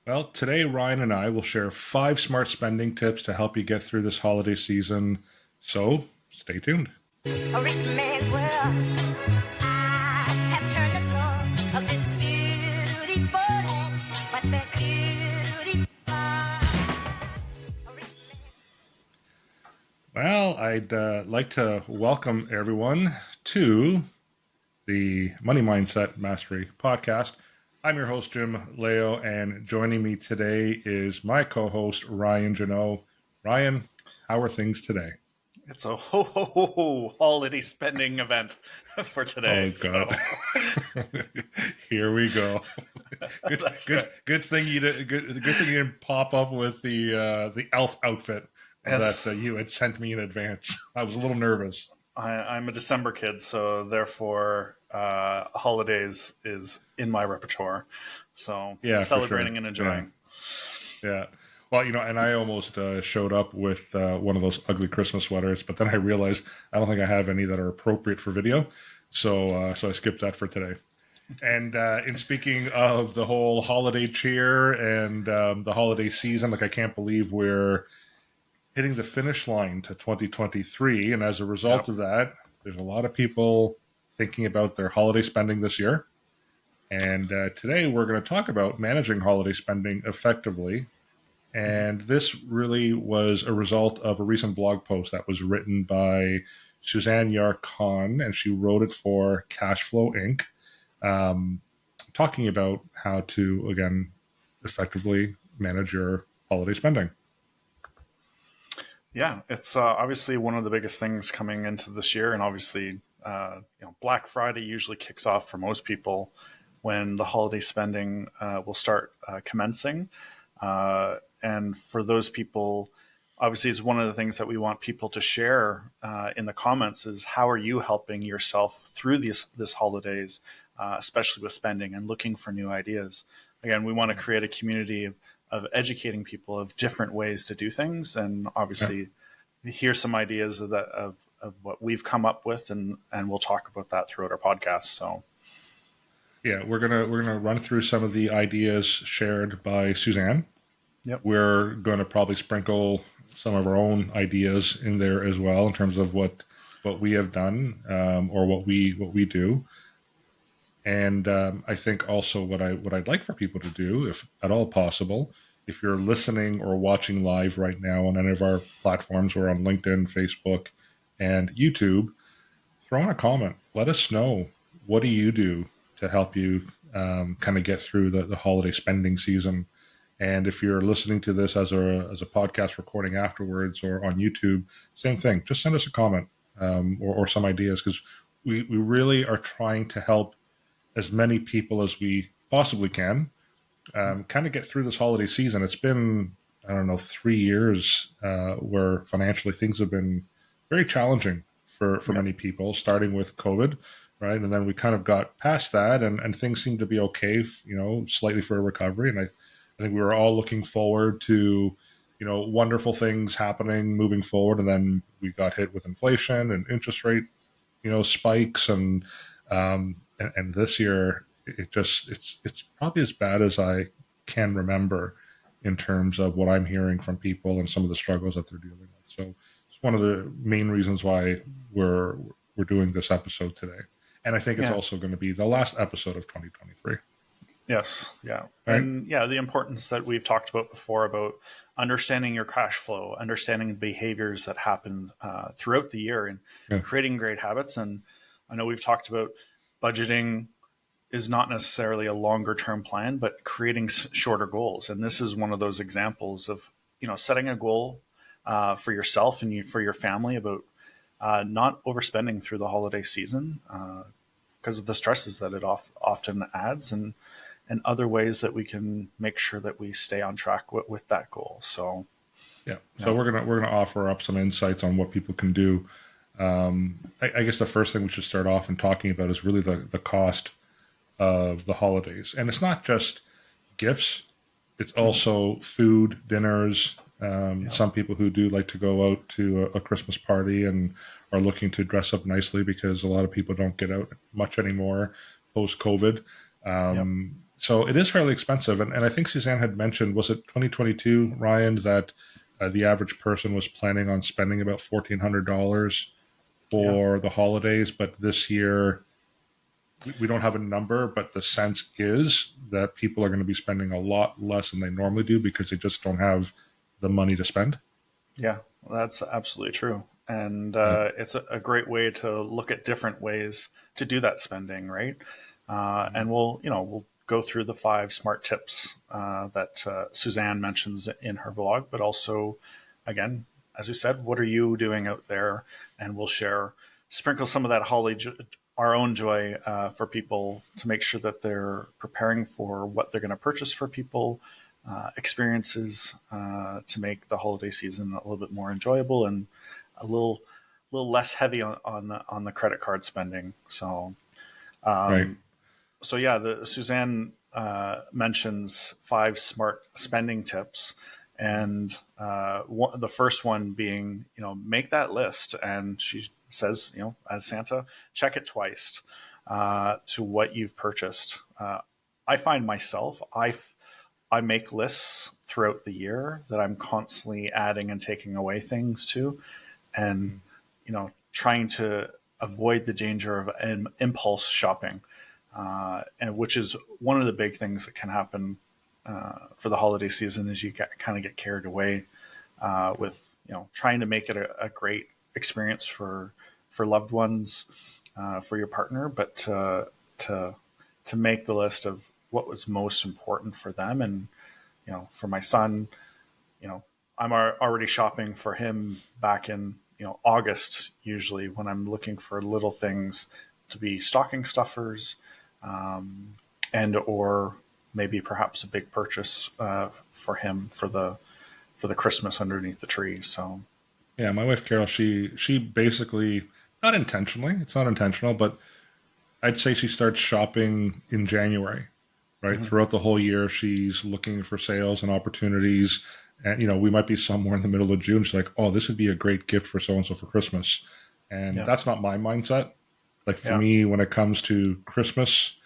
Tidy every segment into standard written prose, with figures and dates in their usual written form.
Well, today Ryan and I will share 5 smart spending tips to help you get through this holiday season. So stay tuned. A rich man's world. I have turned the soul of this beautiful land, but that beautiful. A rich man. Well, I'd like to welcome everyone to the Money Mindset Mastery podcast. I'm your host, Jim Leo, and joining me today is my co host, Ryan Janot. Ryan, how are things today? It's a ho holiday spending event for today. Oh, God. So Here we go. Good, that's good, right. good thing you didn't. Good thing you didn't pop up with the elf outfit that Yes, you had sent me in advance. I was a little nervous. I'm a December kid, so therefore, holidays is in my repertoire. So Yeah, for sure. celebrating and Yeah, enjoying. yeah. Well, and I almost showed up with one of those ugly Christmas sweaters, but then I realized I don't think I have any that are appropriate for video, so I skipped that for today. And in speaking of the whole holiday cheer and the holiday season, like I can't believe we're hitting the finish line to 2023. And as a result Yep. of that, there's a lot of people thinking about their holiday spending this year. And today we're going to talk about managing holiday spending effectively. And this really was a result of a recent blog post that was written by Suzanne Khan, and she wrote it for Cashflow Inc., um, talking about how to, again, effectively manage your holiday spending. Yeah, it's obviously one of the biggest things coming into this year, and obviously, Black Friday usually kicks off for most people when the holiday spending will start commencing. And for those people, obviously, it's one of the things that we want people to share in the comments is how are you helping yourself through this holidays, especially with spending and looking for new ideas. Again, we want to create a community of educating people of different ways to do things, and Yeah. obviously, here's some ideas of what we've come up with, and we'll talk about that throughout our podcast. So, Yeah, we're gonna run through some of the ideas shared by Suzanne. yep. We're going to probably sprinkle some of our own ideas in there as well in terms of what we have done, or what we do. And I think also what I'd like for people to do, if at all possible, if you're listening or watching live right now on any of our platforms, or on LinkedIn, Facebook, and YouTube, throw in a comment. Let us know, what do you do to help you kind of get through the holiday spending season. And if you're listening to this as a podcast recording afterwards or on YouTube, same thing. Just send us a comment, or some ideas, because we really are trying to help as many people as we possibly can kind of get through this holiday season. It's been, I don't know, 3 years where financially things have been very challenging for Yep. many people, starting with COVID, right? And then we kind of got past that, and things seem to be okay, slightly for a recovery. And I think we were all looking forward to, wonderful things happening moving forward. And then we got hit with inflation and interest rate, spikes. And this year it's probably as bad as I can remember in terms of what I'm hearing from people and some of the struggles that they're dealing with. So it's one of the main reasons why we're doing this episode today. And I think it's Yeah. also going to be the last episode of 2023. Yes, yeah. Right? And yeah, the importance that we've talked about before about understanding your cash flow, understanding the behaviors that happen throughout the year, and Yeah. creating great habits. And I know we've talked about budgeting is not necessarily a longer term plan, but creating shorter goals. And this is one of those examples of, setting a goal for yourself and for your family about not overspending through the holiday season because of the stresses that it often adds, and other ways that we can make sure that we stay on track with that goal. So, Yeah. yeah, So we're gonna offer up some insights on what people can do. I guess the first thing we should start off in talking about is really the cost of the holidays. And it's not just gifts, it's also food, dinners. yeah, Some people who do like to go out to a Christmas party and are looking to dress up nicely, because a lot of people don't get out much anymore post COVID. yep, So it is fairly expensive. And I think Suzanne had mentioned, was it 2022, Ryan, that the average person was planning on spending about $1,400 Yeah. for the holidays. But this year, we don't have a number, but the sense is that people are going to be spending a lot less than they normally do because they just don't have the money to spend. Yeah, that's absolutely true. And Yeah. it's a great way to look at different ways to do that spending, right? And we'll go through the 5 smart tips that Suzanne mentions in her blog, but also, again, as we said, what are you doing out there? And we'll sprinkle some of that our own joy for people to make sure that they're preparing for what they're going to purchase for people, experiences to make the holiday season a little bit more enjoyable and a little less heavy on the credit card spending. So Right. yeah, the Suzanne mentions 5 smart spending tips, and the first one being, make that list. And she says, as Santa, check it twice to what you've purchased. I find myself, I make lists throughout the year that I'm constantly adding and taking away things to, and trying to avoid the danger of impulse shopping, and which is one of the big things that can happen for the holiday season, is you kind of get carried away with trying to make it a great experience for loved ones, for your partner, but to make the list of what was most important for them. And for my son, I'm already shopping for him back in August, usually, when I'm looking for little things to be stocking stuffers, and or maybe perhaps a big purchase for him for the Christmas underneath the tree. So Yeah, my wife Carol, she basically, not intentionally, it's not intentional, but I'd say she starts shopping in January, right? mhm. Throughout the whole year, she's looking for sales and opportunities. And, we might be somewhere in the middle of June. She's like, oh, this would be a great gift for so and so for Christmas. And Yeah, that's not my mindset. Like for yeah, me, when it comes to Christmas,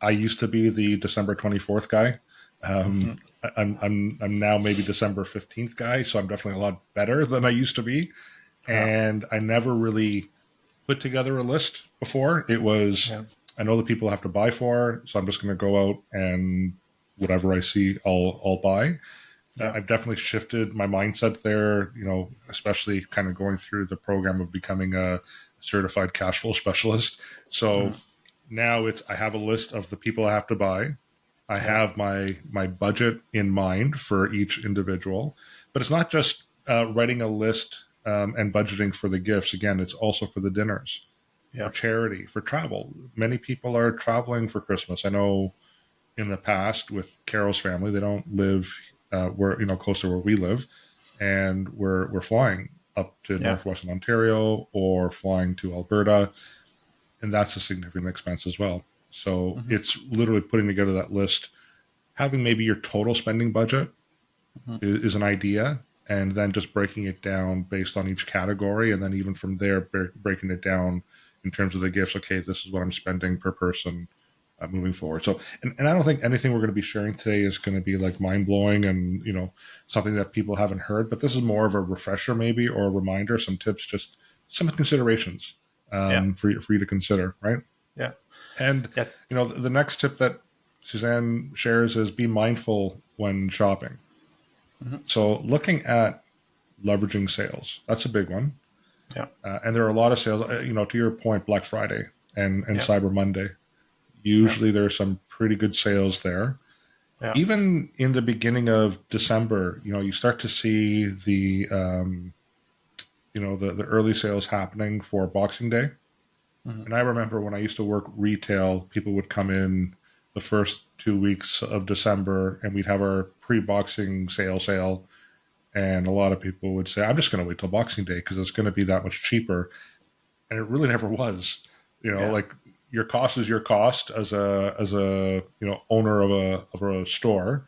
I used to be the December 24th guy. Um, mhm. I'm now maybe December 15th guy. So I'm definitely a lot better than I used to be. Yeah, And I never really put together a list before. It was, yeah, I know the people I have to buy for, so I'm just going to go out and whatever I see, I'll buy. yeah, I've definitely shifted my mindset there, especially kind of going through the program of becoming a certified cash flow specialist. So mhm. now I have a list of the people I have to buy. I Yeah, have my budget in mind for each individual, but it's not just writing a list and budgeting for the gifts. Again, it's also for the dinners, for yeah, charity, for travel. Many people are traveling for Christmas. I know in the past with Carol's family, they don't live where close to where we live, and we're flying up to yeah, northwestern Ontario or flying to Alberta, and that's a significant expense as well. So mhm, it's literally putting together that list, having maybe your total spending budget mhm. is an idea, and then just breaking it down based on each category, and then even from there breaking it down in terms of the gifts. Okay, this is what I'm spending per person moving forward. So, and I don't think anything we're going to be sharing today is going to be like mind blowing and something that people haven't heard. But this is more of a refresher, maybe, or a reminder, some tips, just some considerations Yeah, for you to consider, right? yeah, And yeah, the next tip that Suzanne shares is be mindful when shopping. mhm. So, looking at leveraging sales, that's a big one. Yeah, And there are a lot of sales, to your point, Black Friday and yeah, Cyber Monday. yeah, Usually there's some pretty good sales there. yeah, Even in the beginning of December, you start to see the early sales happening for Boxing Day. mhm. And I remember when I used to work retail, people would come in the first 2 weeks of December and we'd have our pre-boxing sale. And a lot of people would say, I'm just going to wait till Boxing Day because it's going to be that much cheaper. And it really never was. Yeah, Like your cost is your cost as a owner of a store,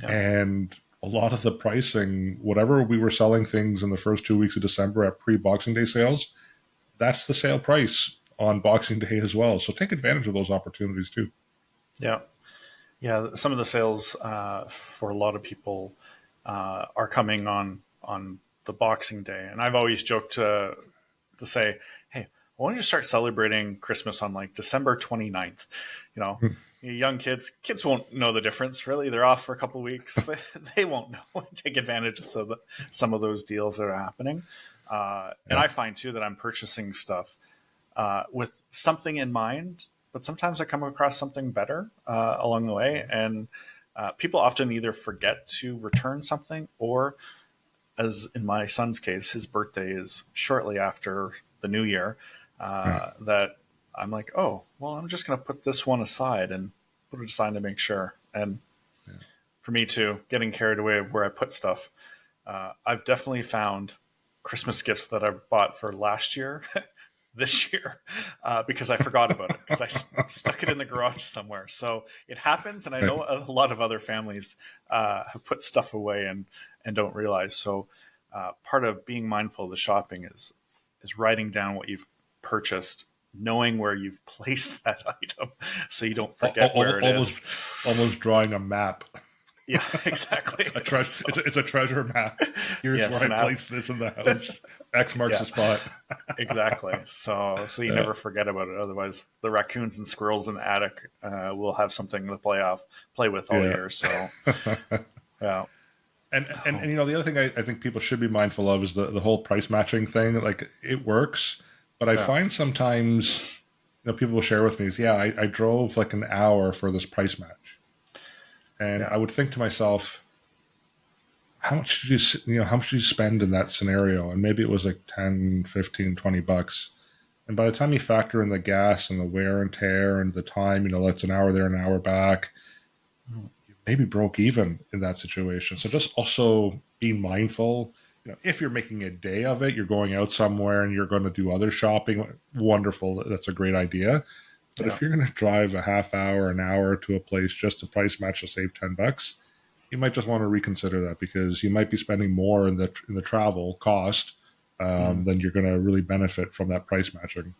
yeah, and a lot of the pricing, whatever we were selling things in the first 2 weeks of December at pre-Boxing Day sales, that's the sale price on Boxing Day as well. So take advantage of those opportunities too. yeah. Yeah, some of the sales for a lot of people are coming on the Boxing Day, and I've always joked to say, "Hey, why don't you start celebrating Christmas on like December 29th?" You know, young kids won't know the difference really. They're off for a couple of weeks. They won't know. Take advantage of some of those deals that are happening. And Yeah. I find too that I'm purchasing stuff with something in mind, but sometimes I come across something better along the way. And people often either forget to return something, or, as in my son's case, his birthday is shortly after the new year, Yeah. that I'm like, oh, well, I'm just going to put this one aside and put it aside to make sure. And for me too, getting carried away of where I put stuff, I've definitely found Christmas gifts that I bought for last year this year because I forgot about it because I stuck it in the garage somewhere. So it happens, and I Right. know a lot of other families have put stuff away and don't realize. So part of being mindful of the shopping is writing down what you've purchased, knowing where you've placed that item, so you don't forget where it is. Almost drawing a map. Yeah, exactly. A treasure. So, It's a treasure map. Here's yes, where I and placed this in the house. X marks yeah, the spot. exactly. So you Yeah. never forget about it. Otherwise, the raccoons and squirrels in the attic will have something to play with all Yeah. year. So yeah, And you know, the other thing I think people should be mindful of is the whole price matching thing. Like, it works, but I yeah, find sometimes, people will share with me is, yeah, I drove like an hour for this price match, and yeah, I would think to myself, how much did how much did you spend in that scenario? And maybe it was like 10, 15, $20. And by the time you factor in the gas and the wear and tear and the time, that's an hour there, an hour back, maybe broke even in that situation. So just also be mindful. If you're making a day of it, you're going out somewhere and you're going to do other shopping, wonderful. That's a great idea. But yeah, if you're going to drive a half hour, an hour to a place just to price match to save $10, you might just want to reconsider that, because you might be spending more in the travel cost mm, than you're going to really benefit from that price matching.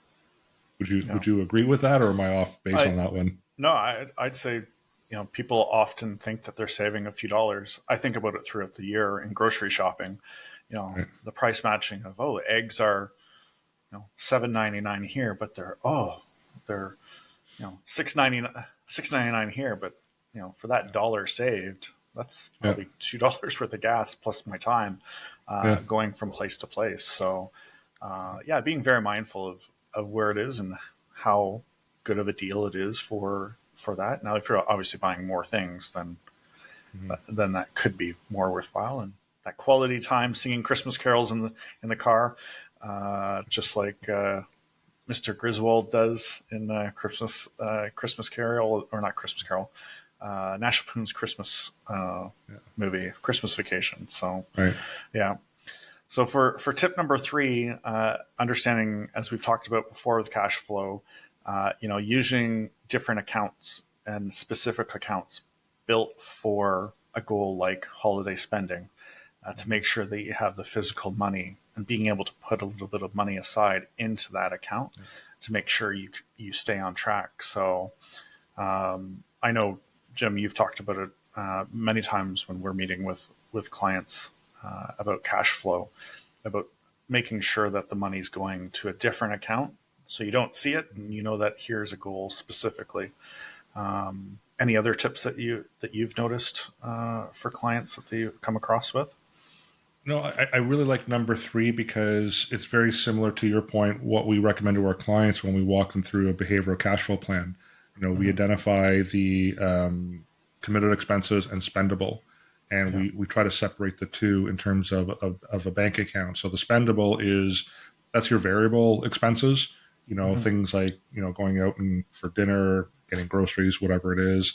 Would you yeah. would you agree with that, or am I off base on I that one? No, I'd say, people often think that they're saving a few dollars. I think about it throughout the year in grocery shopping. Right. The price matching of, oh, eggs are $7.99 here, but they're 6.99 here, but for that dollar saved, that's Yeah. probably $2 worth of gas plus my time Yeah. going from place to place. So yeah, being very mindful of where it is and how good of a deal it is for that. Now, if you're obviously buying more things, Mhm. then that could be more worthwhile. And that quality time singing Christmas carols in the car, just like Mr. Griswold does in Christmas Carol, or not Christmas Carol, National Lampoon's Christmas Yeah. movie, Christmas Vacation. So Right. yeah. So for tip number 3, understanding, as we've talked about before with cash flow, using different accounts and specific accounts built for a goal like holiday spending, to make sure that you have the physical money, and being able to put a little bit of money aside into that account to make sure you stay on track. So I know, Jim, you've talked about it many times when we're meeting with clients about cash flow, about making sure that the money's going to a different account so you don't see it and you know that here's a goal specifically. Any other tips that you've noticed for clients that you come across with? No, I really like number 3, because it's very similar to your point, what we recommend to our clients when we walk them through a behavioral cash flow plan. We Mm-hmm. identify the committed expenses and spendable, and Yeah. we try to separate the two in terms of a bank account. So the spendable that's your variable expenses, Mm-hmm. things like, going out and for dinner, getting groceries, whatever it is,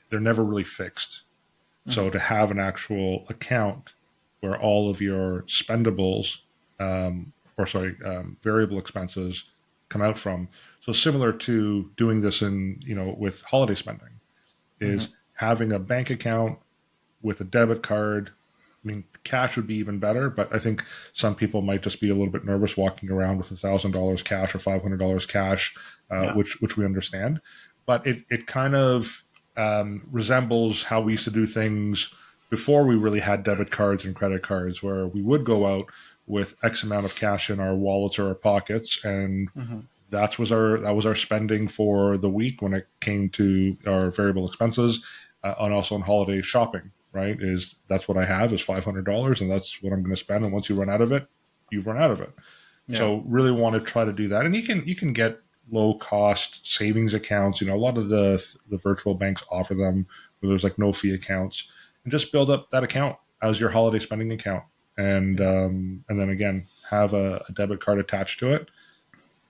they're never really fixed. Mm-hmm. So to have an actual account where all of your spendables, variable expenses come out from. So similar to doing this with holiday spending, Mm-hmm. is having a bank account with a debit card. I mean, cash would be even better, but I think some people might just be a little bit nervous walking around with $1,000 cash or $500 cash, Yeah. which we understand. But it kind of resembles how we used to do things before we really had debit cards and credit cards, where we would go out with X amount of cash in our wallets or our pockets, and Mm-hmm. that was our spending for the week when it came to our variable expenses, and also on holiday shopping. Right, is that's what I have is $500, and that's what I'm going to spend. And once you run out of it, you've run out of it. Yeah. So really want to try to do that, and you can get low cost savings accounts. You know, a lot of the virtual banks offer them where there's like no fee accounts, and just build up that account as your holiday spending account, and then again have a debit card attached to it,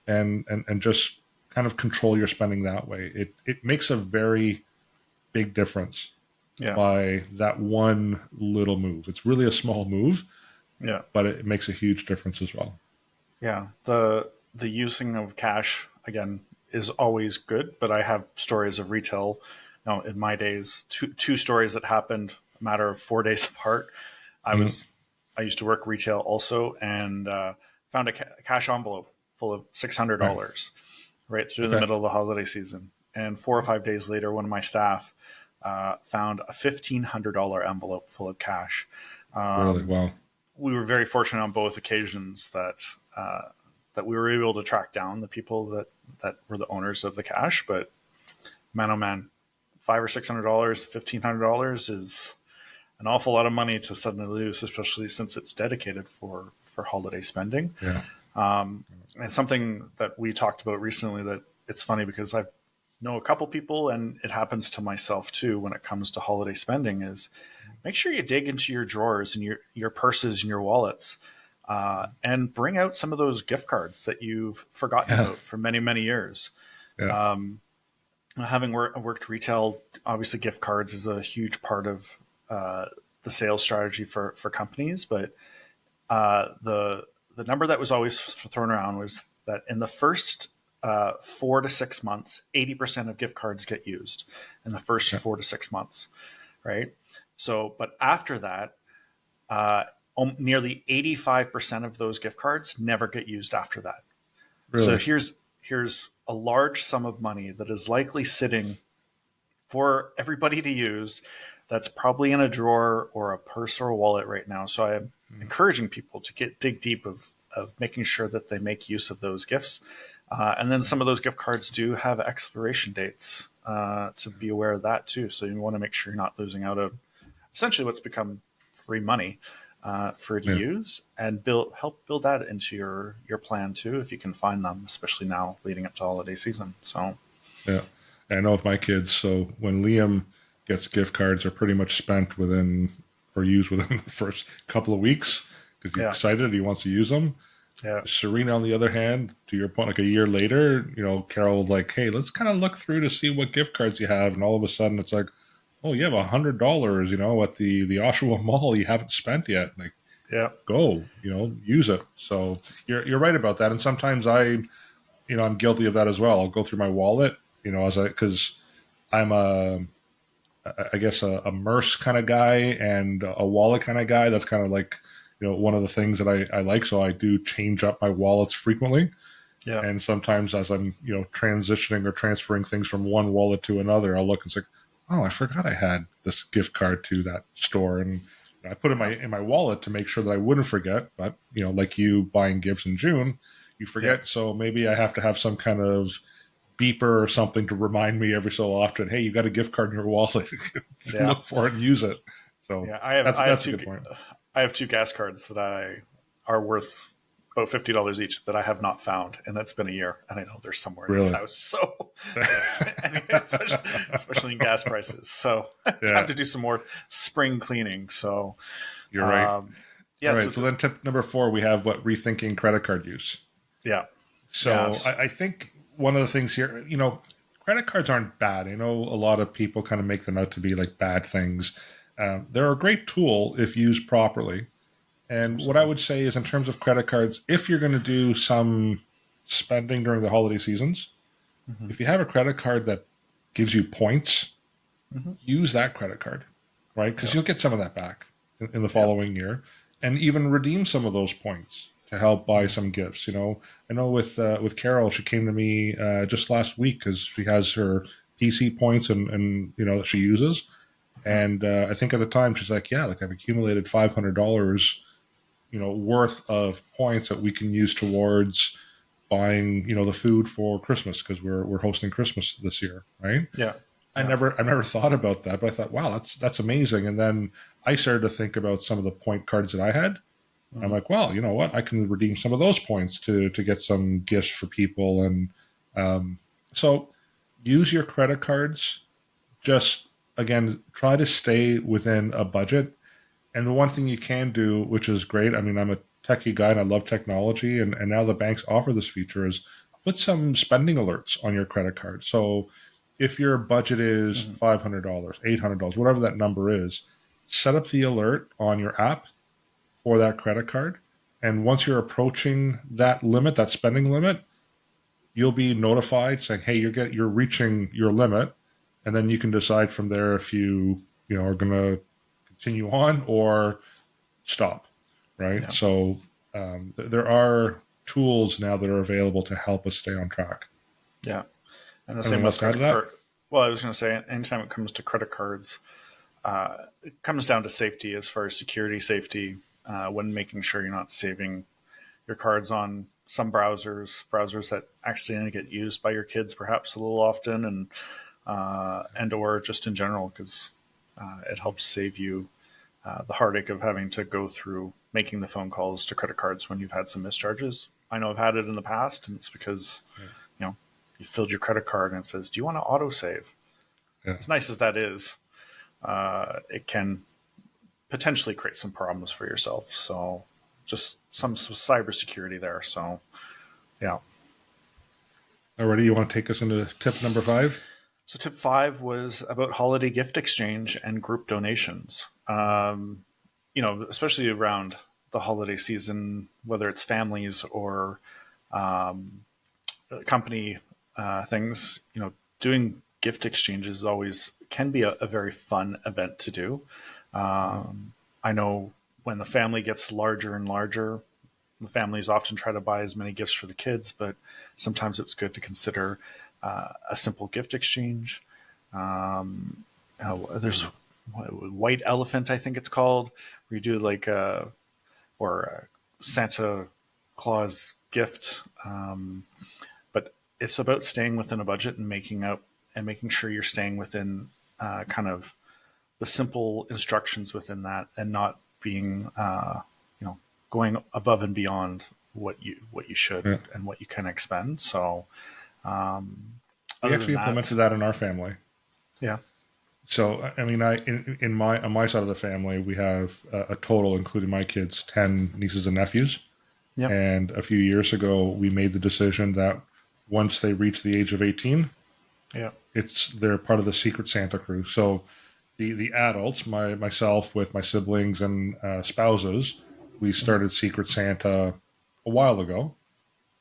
and just kind of control your spending that way. It makes a very big difference Yeah. by that one little move. It's really a small move, Yeah. but it makes a huge difference as well. Yeah. The using of cash again is always good, but I have stories of retail. Now, in my days, two stories that happened a matter of 4 days apart. I used to work retail also, and found a cash envelope full of $600 right through the Okay. middle of the holiday season. And 4 or 5 days later, one of my staff found a $1,500 envelope full of cash. Really? Wow. We were very fortunate on both occasions that we were able to track down the people that were the owners of the cash. But man, oh man, $500 or $600, $1,500 is an awful lot of money to suddenly lose, especially since it's dedicated for holiday spending. Yeah. And something that we talked about recently that it's funny because I know a couple people, and it happens to myself too when it comes to holiday spending, is make sure you dig into your drawers and your purses and your wallets, and bring out some of those gift cards that you've forgotten Yeah. about for many, many years. Yeah. Having worked retail, obviously gift cards is a huge part of the sales strategy for companies. But the number that was always thrown around was that in the first 4 to 6 months, 80% of gift cards get used in the first 4 to 6 months, right? So, but after that, nearly 85% of those gift cards never get used after that. So Really? here's a large sum of money that is likely sitting for everybody to use, that's probably in a drawer or a purse or a wallet right now. So I am encouraging people to dig deep of making sure that they make use of those gifts. And then some of those gift cards do have expiration dates, to be aware of that too. So you want to make sure you're not losing out of essentially what's become free money for you to use, and help build that into your plan too, if you can find them, especially now leading up to holiday season. So Yeah. I know with my kids. So when Liam gets gift cards, are pretty much spent within or used within the first couple of weeks because he's yeah, excited. He wants to use them. yeah, Serena, on the other hand, to your point, like a year later, you know, Carol was like, "Hey, let's kind of look through to see what gift cards you have," and all of a sudden, it's like, "Oh, you have $100, you know, at the Oshawa Mall you haven't spent yet." Like, yeah, go, you know, use it. So you're right about that. And sometimes I'm guilty of that as well. I'll go through my wallet, you know, because I'm I guess a Merce kind of guy and a wallet kind of guy. That's kind of like, you know, one of the things that I like. So I do change up my wallets frequently. yeah, And sometimes as I'm, you know, transitioning or transferring things from one wallet to another, I'll look and say, oh, I forgot I had this gift card to that store. And I put it in my wallet to make sure that I wouldn't forget. But, you know, like you buying gifts in June, you forget. yeah, So maybe I have to have some kind of beeper or something to remind me every so often, hey, you got a gift card in your wallet. yeah. Look for it and use it. So Yeah, that's a good point. I have two gas cards that are worth about $50 each that I have not found, and that's been a year, and I know they're somewhere in this Really? house. So, yes, especially in gas prices. So, Yeah, time to do some more spring cleaning. So, you're right. yeah, All right. So then tip number 4, we have rethinking credit card use. yeah, So I think one of the things here, you know, credit cards aren't bad. I know a lot of people kind of make them out to be like bad things. They're a great tool if used properly. And what I would say is, in terms of credit cards, if you're going to do some spending during the holiday seasons, if you have a credit card that gives you points, use that credit card, right? Because you'll get some of that back in the following year, and even redeem some of those points to help buy some gifts. You know, I know with Carol, she came to me just last week because she has her PC points and that she uses. And I think at the time she's like, yeah, like I've accumulated $500, worth of points that we can use towards buying, the food for Christmas because we're hosting Christmas this year, right? Yeah. I Yeah. never thought about that, but I thought, wow, that's amazing. And then I started to think about some of the point cards that I had. I'm Mhm. like, well, you know what? I can redeem some of those points to get some gifts for people, and um, so use your credit cards. Just again, try to stay within a budget. And the one thing you can do, which is great, I mean, I'm a techie guy and I love technology, and now the banks offer this feature, is put some spending alerts on your credit card. So if your budget is Mhm. $500, $800, whatever that number is, set up the alert on your app for that credit card. And once you're approaching that limit, that spending limit, you'll be notified saying, "Hey, you're reaching your limit," and then you can decide from there if you are going to continue on or stop. Right. Yeah. So there are tools now that are available to help us stay on track. Yeah. And the same Anything else with to add to credit that? card. Well, I was going to say, anytime it comes to credit cards, it comes down to safety as far as security safety when making sure you're not saving your cards on some browsers that accidentally get used by your kids perhaps a little often, and or just in general because it helps save you the heartache of having to go through making the phone calls to credit cards when you've had some mischarges. I know I've had it in the past, and it's because Yeah. you know you filled your credit card and it says, "Do you want to autosave?" Yeah. As nice as that is, it can potentially create some problems for yourself. So just some cybersecurity there. So yeah. Alrighty, you want to take us into tip number 5? So tip 5 was about holiday gift exchange and group donations. Especially around the holiday season, whether it's families or company things, doing gift exchanges always can be a very fun event to do. I know when the family gets larger and larger, the families often try to buy as many gifts for the kids, but sometimes it's good to consider a simple gift exchange. There's White Elephant, I think it's called, where you do like a Santa Claus gift, but it's about staying within a budget and making sure you're staying within kind of the simple instructions within that, and not being going above and beyond what you should Yeah. and what you can expend. So We other than actually that, implemented that in our family. yeah, So, I mean, in my on my side of the family, we have a total, including my kids, 10 nieces and nephews. yep, And a few years ago, we made the decision that once they reach the age of 18, yeah, they're part of the Secret Santa crew. So, the adults, myself with my siblings and spouses, we started Secret Santa a while ago,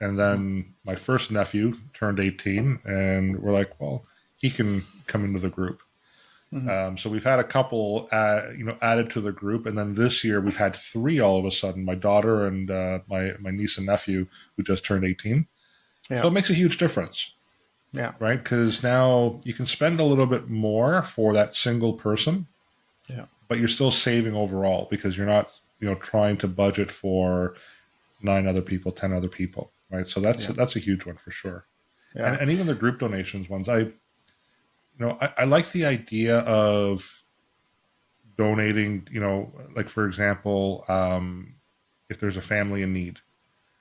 and mm-hmm. then my first nephew turned 18, and we're like, well, he can come into the group. Mm-hmm. So we've had a couple, added to the group, and then this year we've had 3 all of a sudden. My daughter and my niece and nephew who just turned 18. So Yeah, it makes a huge difference, yeah, right? Because now you can spend a little bit more for that single person, yeah, but you're still saving overall because you're not, trying to budget for 9 other people, 10 other people, right? So yeah, that's a huge one for sure. And yeah, and even the group donations ones, I like the idea of donating, like for example, if there's a family in need,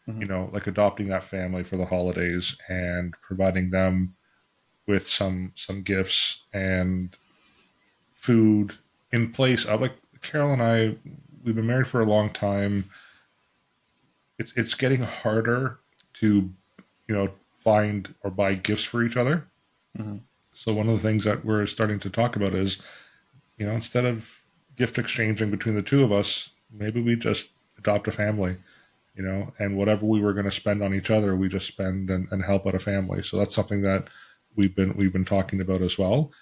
mm-hmm. like adopting that family for the holidays and providing them with some gifts and food in place of, like, Carol and I, we've been married for a long time. It's getting harder to, find or buy gifts for each other. Mm-hmm. So one of the things that we're starting to talk about is, instead of gift exchanging between the two of us, maybe we just adopt a family, and whatever we were going to spend on each other, we just spend and help out a family. So that's something that we've been talking about as well.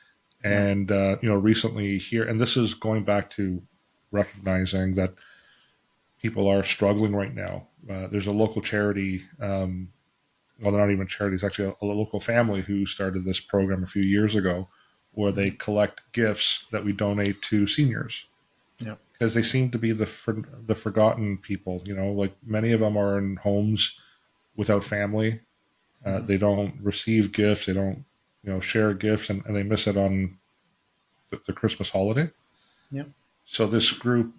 Yeah, And recently here, and this is going back to recognizing that people are struggling right now. There's a local charity well, they're not even charities, actually a local family who started this program a few years ago where they collect gifts that we donate to seniors Yep. because they seem to be the forgotten people. Like many of them are in homes without family. Mm-hmm. They don't receive gifts. They don't, share gifts, and they miss it on the Christmas holiday. Yep. So this group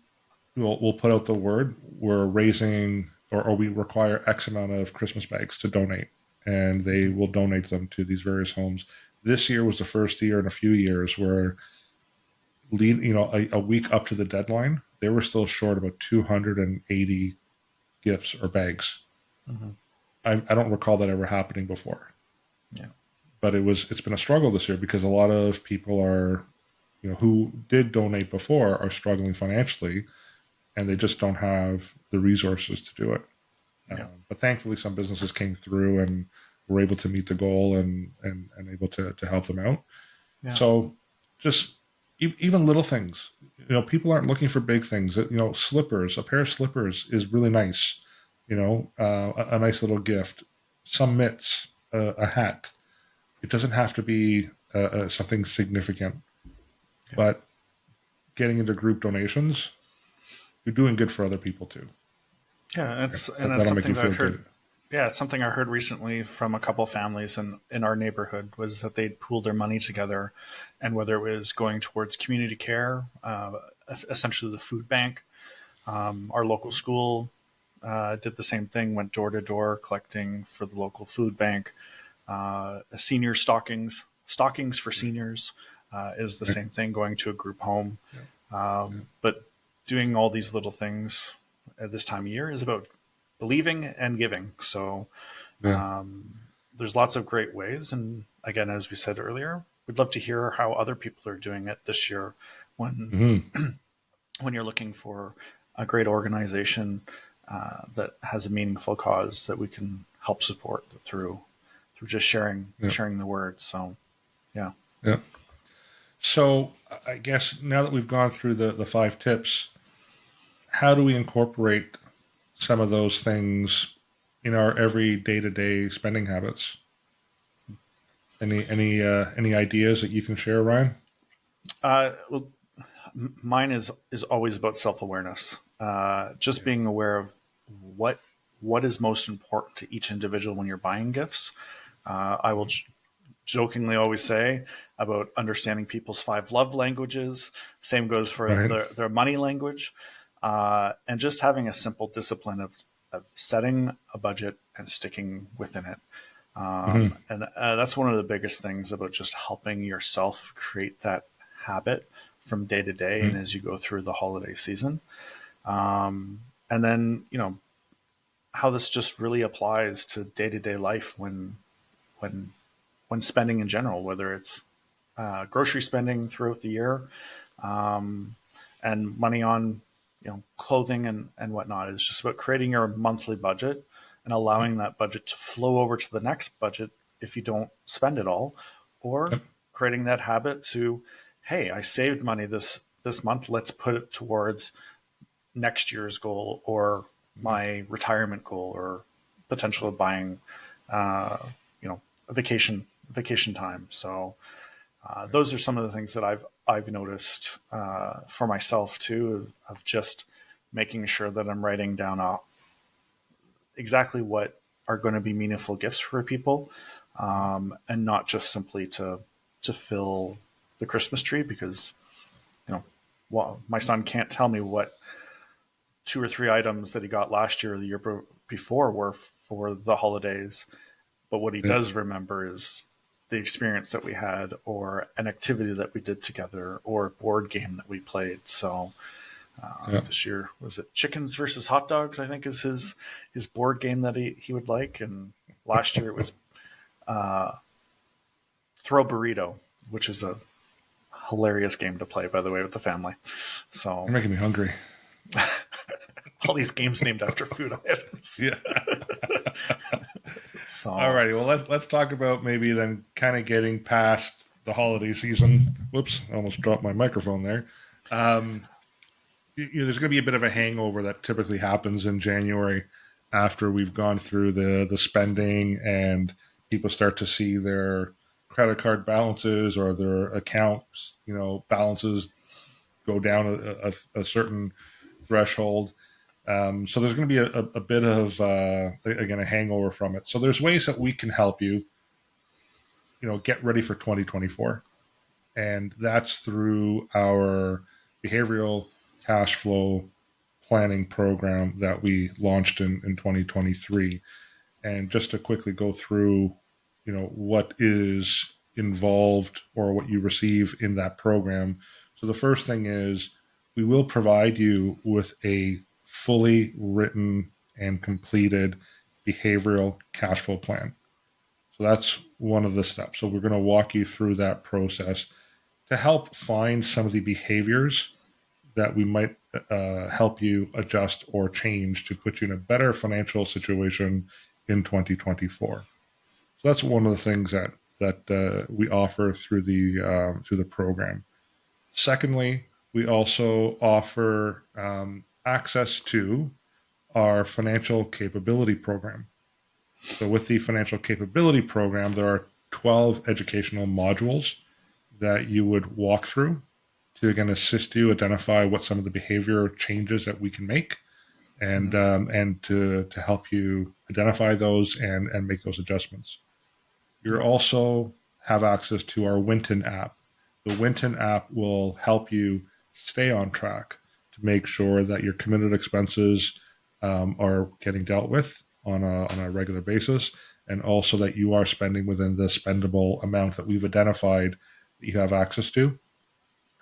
will put out the word. We're raising, or we require X amount of Christmas bags to donate, and they will donate them to these various homes. This year was the first year in a few years where, a week up to the deadline, they were still short about 280 gifts or bags. Mm-hmm. I don't recall that ever happening before. Yeah. But it's been a struggle this year because a lot of people are, who did donate before are struggling financially, and they just don't have the resources to do it. Yeah. But thankfully, some businesses came through and were able to meet the goal and able to help them out. Yeah. So just even little things, people aren't looking for big things. Slippers, a pair of slippers is really nice. A nice little gift, some mitts, a hat. It doesn't have to be something significant, but getting into group donations, you're doing good for other people too. Yeah, that's That'll make you something that I feel heard. good. Yeah, it's something I heard recently from a couple families in our neighborhood was that they'd pooled their money together, and whether it was going towards community care, essentially the food bank, our local school did the same thing, went door to door collecting for the local food bank. Senior stockings for seniors is the same thing, going to a group home. But doing all these little things at this time of year is about believing and giving. So Yeah. there's lots of great ways. And again, as we said earlier, we'd love to hear how other people are doing it this year when Mm-hmm. when you're looking for a great organization that has a meaningful cause that we can help support through just Yeah. sharing the word. So yeah. Yeah. So I guess now that we've gone through the 5 tips, how do we incorporate some of those things in our every day-to-day spending habits? Any ideas that you can share, Ryan? Well, mine is always about self awareness. Just being aware of what what is most important to each individual when you're buying gifts. I will jokingly always say about understanding people's 5 love languages. Same goes for Right. their money language, and just having a simple discipline of setting a budget and sticking within it. Mm-hmm. And that's one of the biggest things about just helping yourself create that habit from day to day and Mm-hmm. as you go through the holiday season. And then, how this just really applies to day to day life when when spending in general, whether it's grocery spending throughout the year, and money on clothing and whatnot. It's just about creating your monthly budget and allowing that budget to flow over to the next budget if you don't spend it all, or Yep. creating that habit to, hey, I saved money this month. Let's put it towards next year's goal or my retirement goal or potential of buying, a vacation time. So those are some of the things that I've noticed for myself too, of just making sure that I'm writing down exactly what are going to be meaningful gifts for people, and not just simply to fill the Christmas tree because well, my son can't tell me what 2 or 3 items that he got last year or the year before were for the holidays. But what he Yeah. does remember is the experience that we had, or an activity that we did together, or a board game that we played. So Yeah. this year, was it Chickens versus Hot Dogs? I think is his board game that he would like. And last year it was Throw Burrito, which is a hilarious game to play, by the way, with the family. So You're making me hungry. all these games named after food items. Yeah. So Alrighty. Well, let's talk about maybe then kind of getting past the holiday season. Whoops! I almost dropped my microphone there. There's going to be a bit of a hangover that typically happens in January. after we've gone through the spending and people start to see their credit card balances or their accounts, balances go down a certain threshold. So there's going to be a bit of again a hangover from it. So there's ways that we can help you, get ready for 2024, and that's through our behavioral cash flow planning program that we launched in 2023. And just to quickly go through, what is involved or what you receive in that program. So the first thing is we will provide you with a fully written and completed behavioral cash flow plan. So that's one of the steps. So we're going to walk you through that process to help find some of the behaviors that we might help you adjust or change to put you in a better financial situation in 2024. So that's one of the things that we offer through the program. Secondly, we also offer access to our financial capability program. So with the financial capability program, there are 12 educational modules that you would walk through to again assist you identify what some of the behavior changes that we can make, and to help you identify those and make those adjustments. You also have access to our Winton app. The Winton app will help you stay on track to make sure that your committed expenses are getting dealt with on a regular basis, and also that you are spending within the spendable amount that we've identified that you have access to.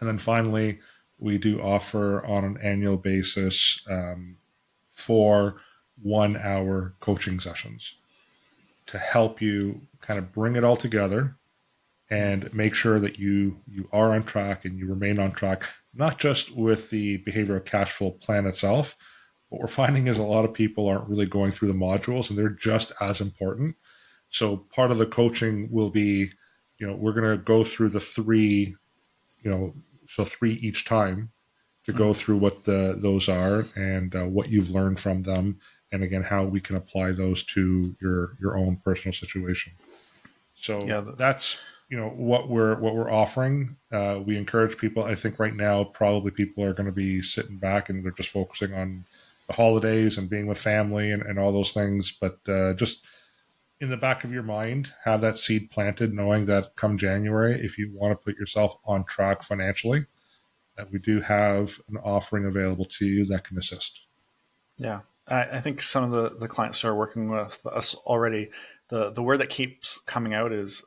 And then finally, we do offer on an annual basis 4 1-hour coaching sessions to help you kind of bring it all together and make sure that you are on track and you remain on track, not just with the behavioral cash flow plan itself. What we're finding is a lot of people aren't really going through the modules, and they're just as important. So part of the coaching will be, we're going to go through the 3, so 3 each time, to go through what those are and what you've learned from them, and again how we can apply those to your own personal situation. So that's what we're offering. We encourage people. I think right now probably people are going to be sitting back and they're just focusing on the holidays and being with family and all those things. But just in the back of your mind, have that seed planted, knowing that come January, if you want to put yourself on track financially, that we do have an offering available to you that can assist. Yeah. I think some of the clients who are working with us already, the word that keeps coming out is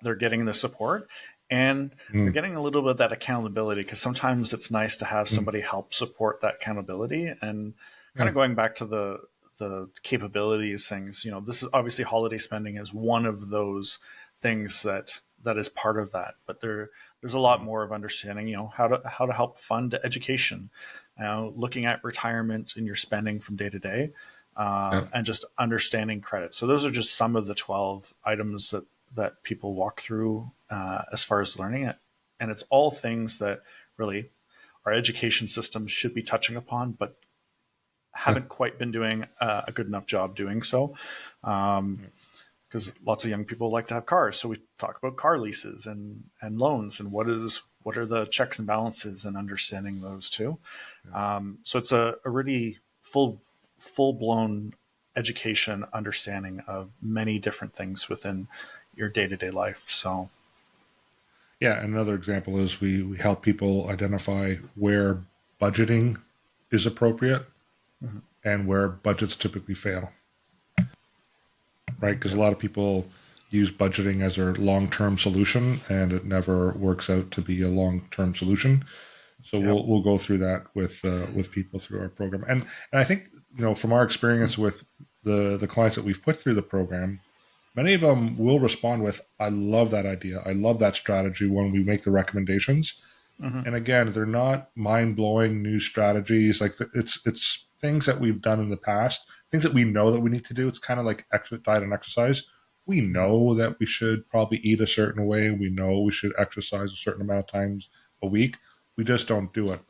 they're getting the support, and they're getting a little bit of that accountability, because sometimes it's nice to have somebody help support that accountability. And kind of going back to the capabilities things, this is obviously holiday spending is one of those things that is part of that, but there's a lot more of understanding, how to help fund education, looking at retirement and your spending from day to day, and just understanding credit. So those are just some of the 12 items that people walk through as far as learning it. And it's all things that really our education system should be touching upon, but haven't quite been doing a good enough job doing so. Because lots of young people like to have cars. So we talk about car leases and loans, and what are the checks and balances, and understanding those too. So it's a really full-blown education understanding of many different things within your day-to-day life. So yeah, another example is we help people identify where budgeting is appropriate and where budgets typically fail. Right? Because a lot of people use budgeting as their long-term solution, and it never works out to be a long-term solution. So we'll go through that with people through our program, and I think from our experience with the clients that we've put through the program, many of them will respond with, "I love that idea. I love that strategy." When we make the recommendations, and again, they're not mind-blowing new strategies. Like it's things that we've done in the past, things that we know that we need to do. It's kind of like diet and exercise. We know that we should probably eat a certain way. We know we should exercise a certain amount of times a week. We just don't do it.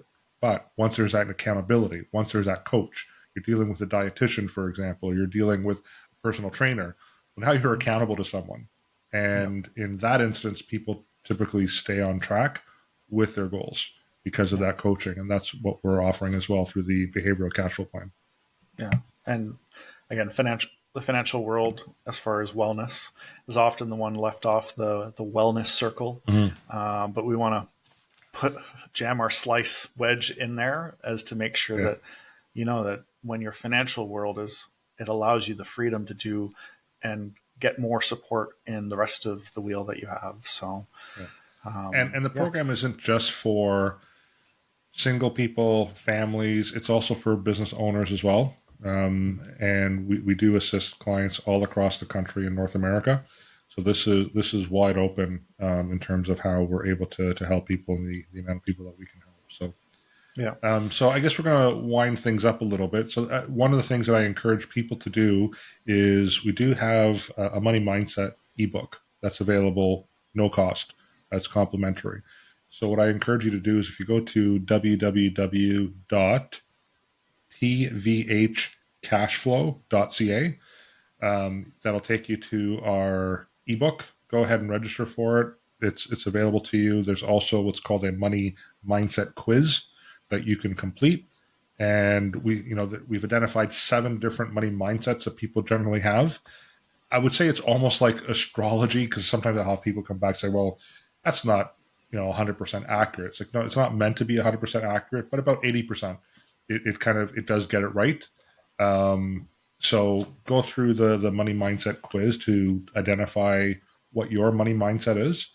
But once there's that accountability, once there's that coach, you're dealing with a dietitian, for example, you're dealing with a personal trainer. But now you're accountable to someone. Yep. And in that instance, people typically stay on track with their goals because of Yeah. that coaching. And that's what we're offering as well through the behavioral cash flow plan. Yeah. And again, the financial world, as far as wellness, is often the one left off the wellness circle. Mm-hmm. But we want to jam our slice wedge in there as to make sure Yeah. that that when your financial world it allows you the freedom to do and get more support in the rest of the wheel that you have. So Yeah. And the program isn't just for single people, families. It's also for business owners as well. And we do assist clients all across the country in North America. So this is wide open in terms of how we're able to help people and the amount of people that we can help. So yeah, so I guess we're going to wind things up a little bit. So one of the things that I encourage people to do is we do have a money mindset ebook that's available, no cost. That's complimentary. So what I encourage you to do is if you go to www.tvhcashflow.ca, that'll take you to our ebook. Go ahead and register for it. It's available to you. There's also what's called a money mindset quiz that you can complete. And we've identified 7 different money mindsets that people generally have. I would say it's almost like astrology, because sometimes I'll have people come back and say, well, that's not 100% accurate. It's like, no, it's not meant to be 100% accurate, but about 80%. It does get it right. So go through the money mindset quiz to identify what your money mindset is.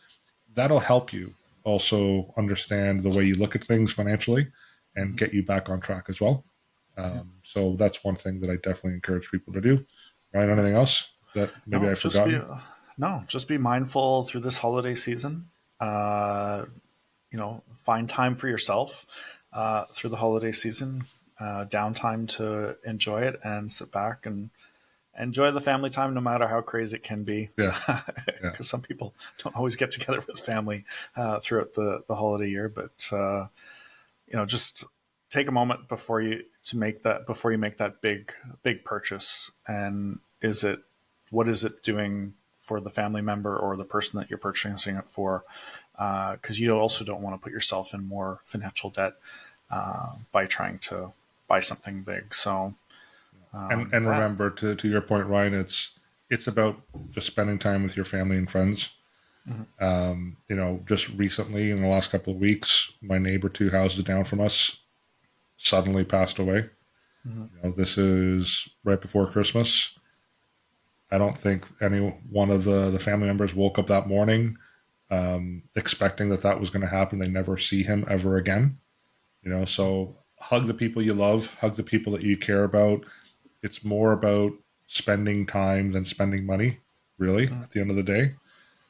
That'll help you also understand the way you look at things financially and get you back on track as well. So that's one thing that I definitely encourage people to do. Right? Anything else that maybe no, I've forgotten? just be mindful through this holiday season. Find time for yourself through the holiday season, downtime to enjoy it and sit back and enjoy the family time, no matter how crazy it can be. Yeah. Yeah. Because some people don't always get together with family throughout the holiday year. But just take a moment before you make that big purchase. And what is it doing for the family member or the person that you're purchasing it for? Because you also don't want to put yourself in more financial debt by trying to buy something big. So. And remember, to your point, Ryan, it's about just spending time with your family and friends. Just recently in the last couple of weeks, my neighbor 2 houses down from us suddenly passed away. This is right before Christmas. I don't think any one of the family members woke up that morning expecting that was going to happen. They never see him ever again. So hug the people you love, hug the people that you care about. It's more about spending time than spending money, really, at the end of the day.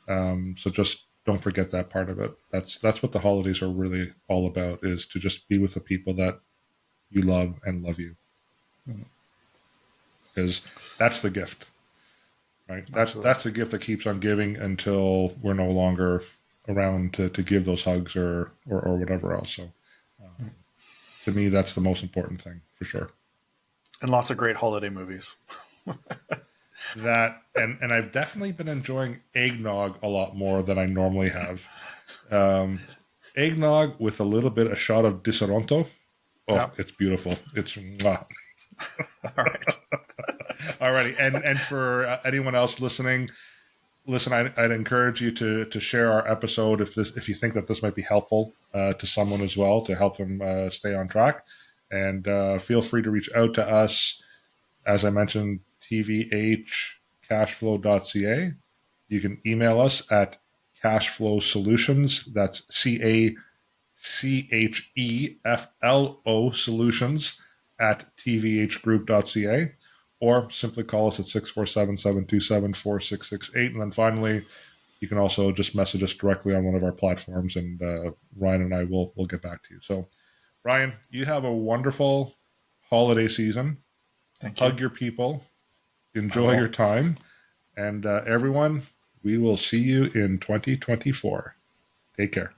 So just don't forget that part of it. That's what the holidays are really all about, is to just be with the people that you love and love you. Because that's the gift, right? That's the gift that keeps on giving until we're no longer around to give those hugs or whatever else. So to me, that's the most important thing for sure. And lots of great holiday movies. That and I've definitely been enjoying eggnog a lot more than I normally have. Eggnog with a little bit, a shot of Disaronto. Oh, yeah. It's beautiful. It's mwah. All right. Alrighty, and for anyone else listening, I'd encourage you to share our episode if you think that this might be helpful to someone as well, to help them stay on track. And feel free to reach out to us. As I mentioned, tvhcashflow.ca. You can email us at cashflowsolutions. That's CACHEFLO solutions at tvhgroup.ca. Or simply call us at 647-727-4668. And then finally, you can also just message us directly on one of our platforms, and Ryan and I will get back to you. So, Ryan, you have a wonderful holiday season. Thank you. Hug your people. Enjoy your time. And everyone, we will see you in 2024. Take care.